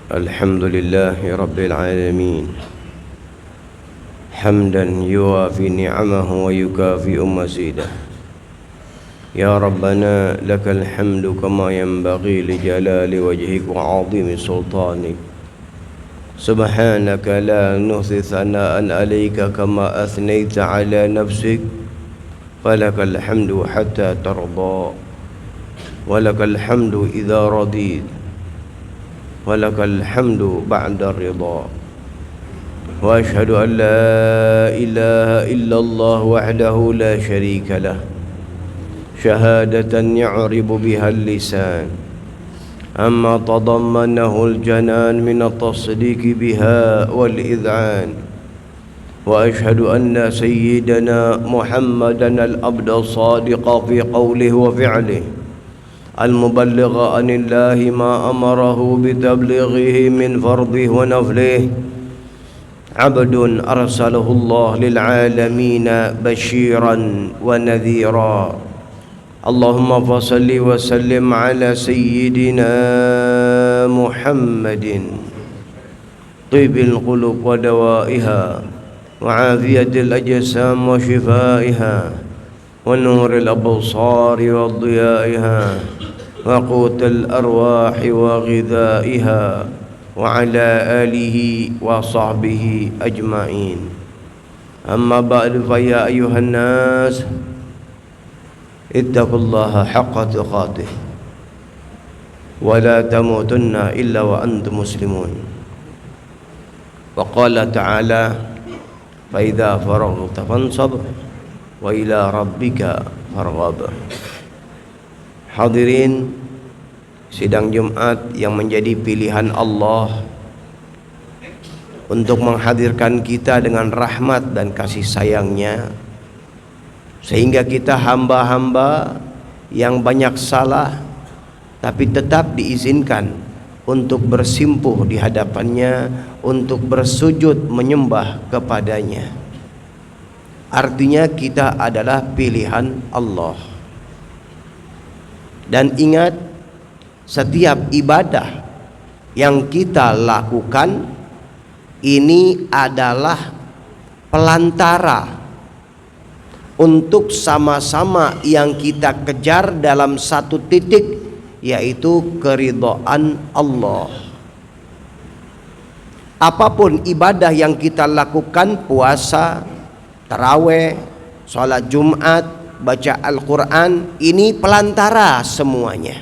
الحمد لله رب العالمين حمدا يوافي نعمه ويكافئ مزيده. يا ربنا لك الحمد كما ينبغي لجلال وجهك وعظيم سلطانك. سبحانك لا نحصي ثناء عليك كما أثنيت على نفسك. فلك الحمد حتى ترضى ولك الحمد إذا رضيت ولك الحمد بعد الرضا. وأشهد أن لا إله إلا الله وحده لا شريك له شهادة يعرب بها اللسان أما تضمنه الجنان من التصديق بها والإذعان. وأشهد أن سيدنا محمدا العبد الصادق في قوله وفعله المبلغ عن الله ما أمره بتبليغه من فرضه ونفله. عبد أرسله الله للعالمين بشيرا ونذيرا. اللهم فصل وسلم على سيدنا محمد طيب القلوب ودوائها وعافية الأجسام وشفائها ونور الأبصار وضيائها وقوت الأرواح وغذائها وعلى آله وصحبه أجمعين. أما بعد فيا أيها الناس اتقوا الله حق تقاته ولا تموتن إلا وأنتم مسلمون. وقال تعالى فإذا فرغت فانصب wa ila rabbika farghab. Hadirin sidang Jumat yang menjadi pilihan Allah untuk menghadirkan kita dengan rahmat dan kasih sayangnya, sehingga kita hamba-hamba yang banyak salah tapi tetap diizinkan untuk bersimpuh di hadapannya, untuk bersujud menyembah kepadanya. Artinya kita adalah pilihan Allah. Dan ingat, setiap ibadah yang kita lakukan ini adalah pelantara untuk sama-sama yang kita kejar dalam satu titik, yaitu keridhaan Allah. Apapun ibadah yang kita lakukan, puasa, taraweh, sholat Jumat, baca Al-Quran, ini pelantara semuanya.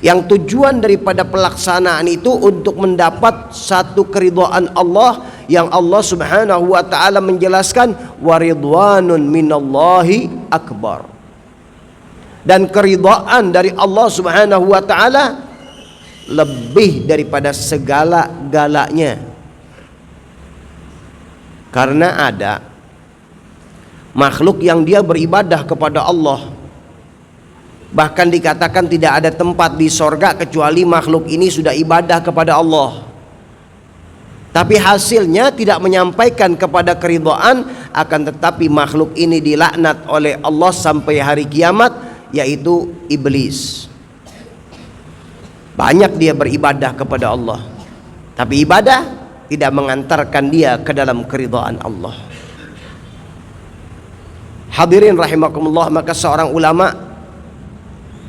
Yang tujuan daripada pelaksanaan itu untuk mendapat satu keridhaan Allah, yang Allah subhanahu wa ta'ala menjelaskan waridwanun minallahi akbar. Dan keridhaan dari Allah subhanahu wa ta'ala lebih daripada segala-galanya. Karena ada makhluk yang dia beribadah kepada Allah, bahkan dikatakan tidak ada tempat di sorga kecuali makhluk ini sudah ibadah kepada Allah, tapi hasilnya tidak menyampaikan kepada keridhaan, akan tetapi makhluk ini dilaknat oleh Allah sampai hari kiamat, yaitu iblis. Banyak dia beribadah kepada Allah, tapi ibadah tidak mengantarkan dia ke dalam keridhaan Allah. Hadirin rahimakumullah, maka seorang ulama,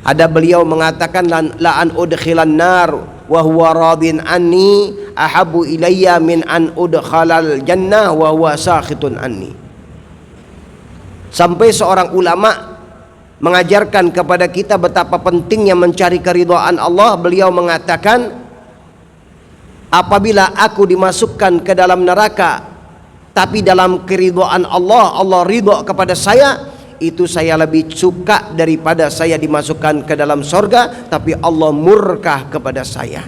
ada beliau mengatakan la an udkhilan nar wa huwa radin anni ahabu ilayya min an udkhalal jannah wa huwa sakhitun anni. Sampai seorang ulama mengajarkan kepada kita betapa pentingnya mencari keridhaan Allah. Beliau mengatakan, apabila aku dimasukkan ke dalam neraka tapi dalam keridhaan Allah, Allah ridho kepada saya, itu saya lebih suka daripada saya dimasukkan ke dalam sorga tapi Allah murka kepada saya.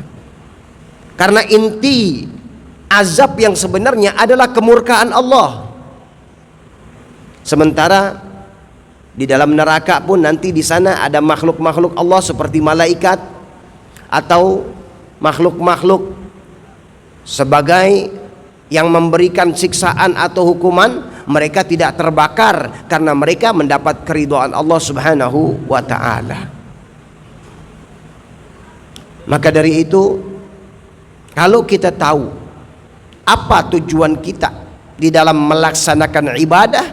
Karena inti azab yang sebenarnya adalah kemurkaan Allah. Sementara di dalam neraka pun nanti di sana ada makhluk-makhluk Allah seperti malaikat atau makhluk-makhluk sebagai yang memberikan siksaan atau hukuman. Mereka tidak terbakar karena mereka mendapat keridhaan Allah subhanahu wa ta'ala. Maka dari itu Kalau kita tahu apa tujuan kita di dalam melaksanakan ibadah,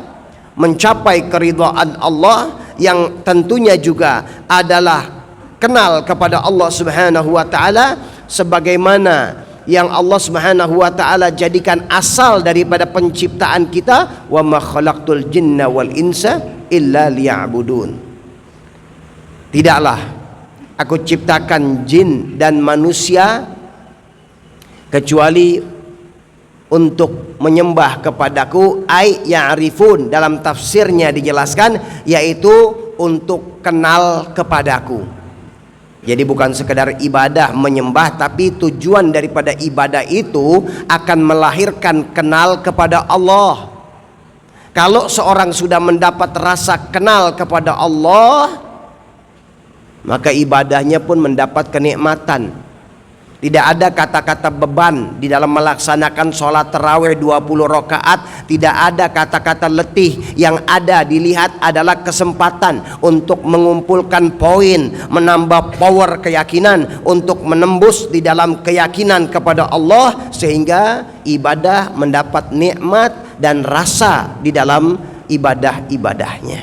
mencapai keridhaan Allah yang tentunya juga adalah kenal kepada Allah Subhanahu wa taala sebagaimana yang Allah Subhanahu wa taala jadikan asal daripada penciptaan kita, wa ma khalaqtul jinna wal insa illa liya'budun. Tidaklah aku ciptakan jin dan manusia kecuali untuk menyembah kepadaku, ay ya'rifun, dalam tafsirnya dijelaskan yaitu untuk kenal kepadaku. Jadi bukan sekedar ibadah menyembah, tapi tujuan daripada ibadah itu akan melahirkan kenal kepada Allah. Kalau seorang sudah mendapat rasa kenal kepada Allah, maka ibadahnya pun mendapat kenikmatan. Tidak ada kata-kata beban di dalam melaksanakan sholat tarawih 20 rakaat. Tidak ada kata-kata letih. Yang ada dilihat adalah kesempatan untuk mengumpulkan poin, menambah power keyakinan, untuk menembus di dalam keyakinan kepada Allah, sehingga ibadah mendapat nikmat dan rasa di dalam ibadah-ibadahnya.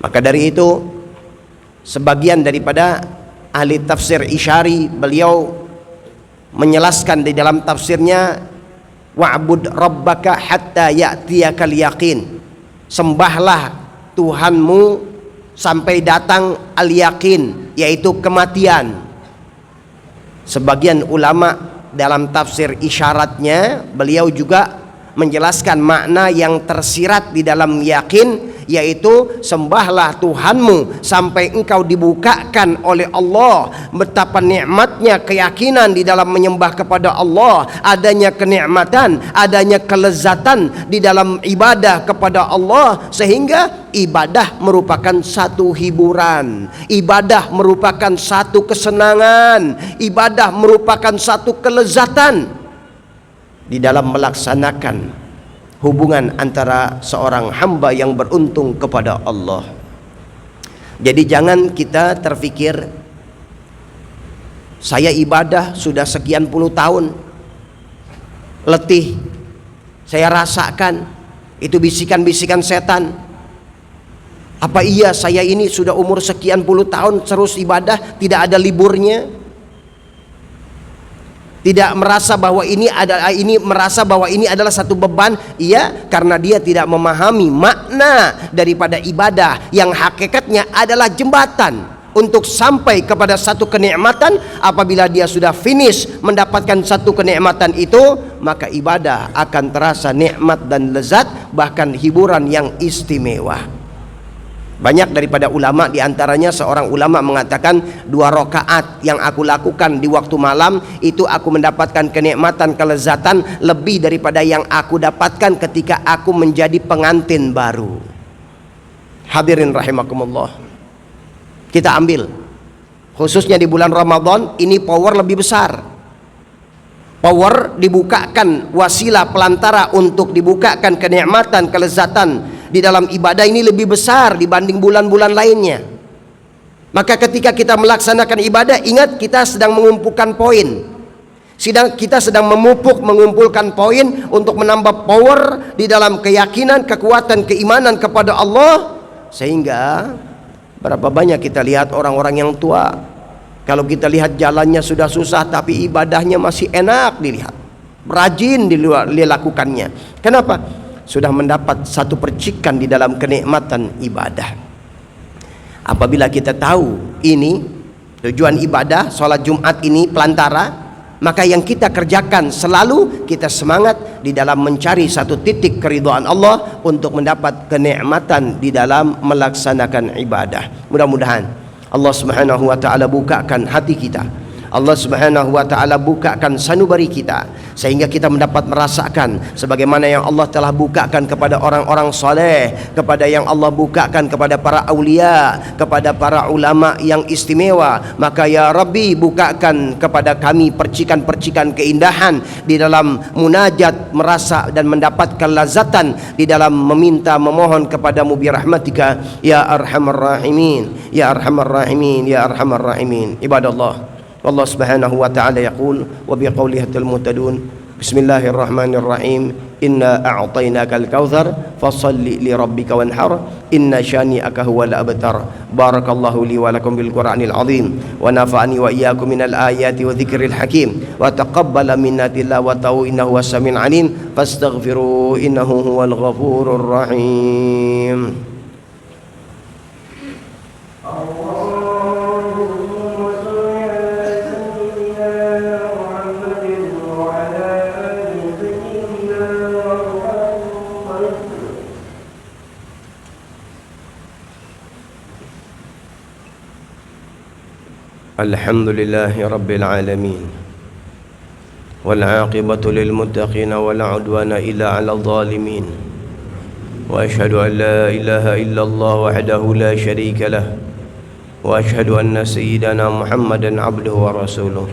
Maka dari itu, sebagian daripada ahli tafsir Isyari, beliau menjelaskan di dalam tafsirnya, wa'bud rabbaka hatta ya'tiyakal yaqin, sembahlah Tuhanmu sampai datang al-yaqin, yaitu kematian. Sebagian ulama dalam tafsir isyaratnya, beliau juga menjelaskan makna yang tersirat di dalam yakin, yaitu sembahlah Tuhanmu sampai engkau dibukakan oleh Allah betapa nikmatnya keyakinan di dalam menyembah kepada Allah, adanya kenikmatan, adanya kelezatan di dalam ibadah kepada Allah, sehingga ibadah merupakan satu hiburan, ibadah merupakan satu kesenangan, ibadah merupakan satu kelezatan di dalam melaksanakan hubungan antara seorang hamba yang beruntung kepada Allah. Jadi jangan kita terfikir, saya ibadah sudah sekian puluh tahun, letih, saya rasakan itu bisikan-bisikan setan. Apa iya saya ini sudah umur sekian puluh tahun terus ibadah, tidak ada liburnya? Tidak merasa bahwa merasa bahwa ini adalah satu beban? Iya, karena dia tidak memahami makna daripada ibadah yang hakikatnya adalah jembatan untuk sampai kepada satu kenikmatan. Apabila dia sudah finish mendapatkan satu kenikmatan itu, maka ibadah akan terasa nikmat dan lezat, bahkan hiburan yang istimewa. Banyak daripada ulama, diantaranya seorang ulama mengatakan, 2 rakaat yang aku lakukan di waktu malam itu aku mendapatkan kenikmatan, kelezatan lebih daripada yang aku dapatkan ketika aku menjadi pengantin baru. Hadirin rahimakumullah, kita ambil khususnya di bulan Ramadan ini power lebih besar. Power dibukakan, wasilah pelantara untuk dibukakan kenikmatan, kelezatan di dalam ibadah ini lebih besar dibanding bulan-bulan lainnya. Maka ketika kita melaksanakan ibadah, ingat kita sedang mengumpulkan poin. Kita sedang mengumpulkan poin untuk menambah power di dalam keyakinan, kekuatan, keimanan kepada Allah. Sehingga berapa banyak kita lihat orang-orang yang tua, kalau kita lihat jalannya sudah susah tapi ibadahnya masih enak dilihat, rajin dilakukannya. Kenapa? Sudah mendapat satu percikan di dalam kenikmatan ibadah. Apabila kita tahu ini tujuan ibadah, sholat Jumat ini pelantara, maka yang kita kerjakan selalu kita semangat di dalam mencari satu titik keridhaan Allah untuk mendapat kenikmatan di dalam melaksanakan ibadah. Mudah-mudahan Allah Subhanahu wa taala bukakan hati kita, Allah Subhanahu wa taala bukakan sanubari kita, sehingga kita mendapat merasakan sebagaimana yang Allah telah bukakan kepada orang-orang saleh, kepada yang Allah bukakan kepada para aulia, kepada para ulama yang istimewa. Maka ya Rabbi, bukakan kepada kami percikan-percikan keindahan di dalam munajat, merasa dan mendapat kelazatan di dalam meminta, memohon kepadamu bi rahmatika ya arhamar rahimin, ya arhamar rahimin, ya arhamar rahimin. Ibadallah, Allah Subhanahu wa taala yaqul wa biqaulihi al-muhtadun Bismillahirrahmanirrahim Inna a'tainakal kautsar fashalli li rabbika wanhar inna syani'aka huwal abtar. Barakallahu li wa lakum bil Qur'anil azim wa nafa'ani wa iyyakum minal ayati wa dzikril hakim wa taqabbala minna tilawatahu innahu was-sami'ul 'alim fastaghfiru innahu huwal ghafurur rahim. الحمد لله رب العالمين والعاقبة للمتقين ولا عدوان إلا على الظالمين وأشهد أن لا إله إلا الله وحده لا شريك له وأشهد أن سيدنا محمدا عبده ورسوله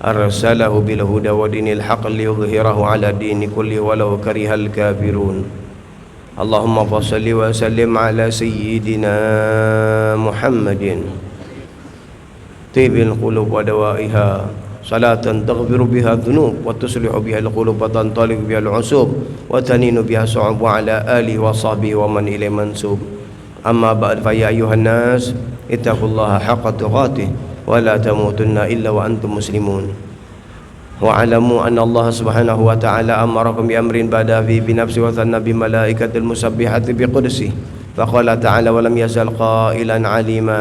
أرسله بالهدى ودين الحق ليظهره على الدين كله ولو كره الكافرون اللهم صل وسلم على سيدنا محمد طيب القلوب ودوائها صلاة تغفر بها الذنوب وتصلح بها القلوب وتنطلق بها العصوب وتنين بها الصعوب وعلى آله وصحبه ومن إليه منسوب. أما بعد فيا أيها الناس اتقوا الله حق تقاته ولا تموتن إلا وأنتم مسلمون واعلموا أن الله سبحانه وتعالى أمركم بأمر بدأ فيه بنفسه وثنى بملائكة المسبحة بقدسه فقال تعالى ولم يزل قائلا عليما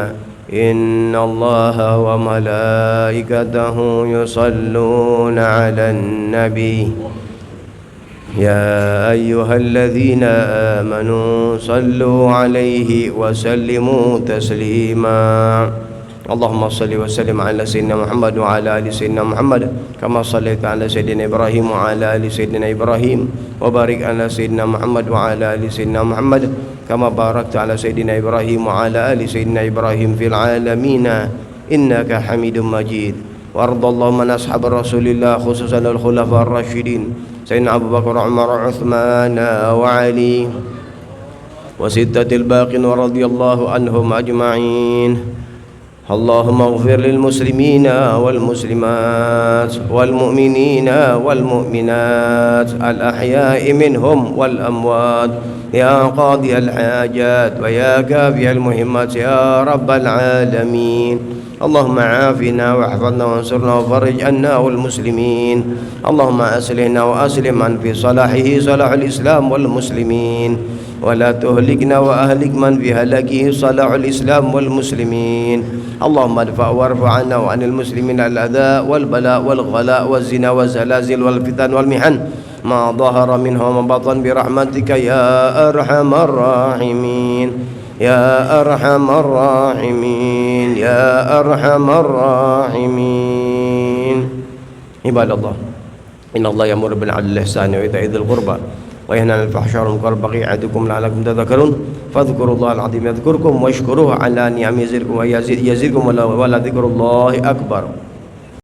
إن الله وملائكته يصلون على النبي يا أيها الذين آمنوا صلوا عليه وسلموا تسليما اللهم صل وسلم على سيدنا محمد وعلى آل سيدنا محمد كما صليت على سيدنا إبراهيم وعلى آل سيدنا إبراهيم وبارك على سيدنا محمد وعلى آل سيدنا محمد كما باركت على سيدنا إبراهيم وعلى آل سيدنا إبراهيم في العالمين إنك حميد مجيد. وارض اللهم عن أصحاب رسول الله خصوصا الخلفاء الراشدين سيدنا أبو بكر وعمر وعثمان وعلي وستة الباقين ورضي الله عنهم أجمعين. اللهم اغفر للمسلمين والمسلمات والمؤمنين والمؤمنات الأحياء منهم والأموات يا قاضي الحاجات ويا كافي المهمات يا رب العالمين. اللهم عافنا واحفظنا وانصرنا وفرج عنا والمسلمين. اللهم أصلحنا وأسلم من في صلاحه صلاح الإسلام والمسلمين ولا تهلكنا وأهلك من في هلاكه صلاح الإسلام والمسلمين. اللهم ادفع وارفع عنا وعن المسلمين الأذى والبلاء والغلاء والزنا والزلازل والفتن والمحن ما ظهر منها وما بطن برحمتك يا أرحم الراحمين يا أرحم الراحمين يا أرحم الراحمين. عباد الله إن الله يأمر بالعدل والإحسان وإيتاء ذي القربى وينهى عن الفحشاء والمنكر والبغي يعظكم لعلكم تذكرون فاذكروا الله العظيم يذكركم واشكروه على نعمه يزدكم ويزدكم ولذكر الله أكبر.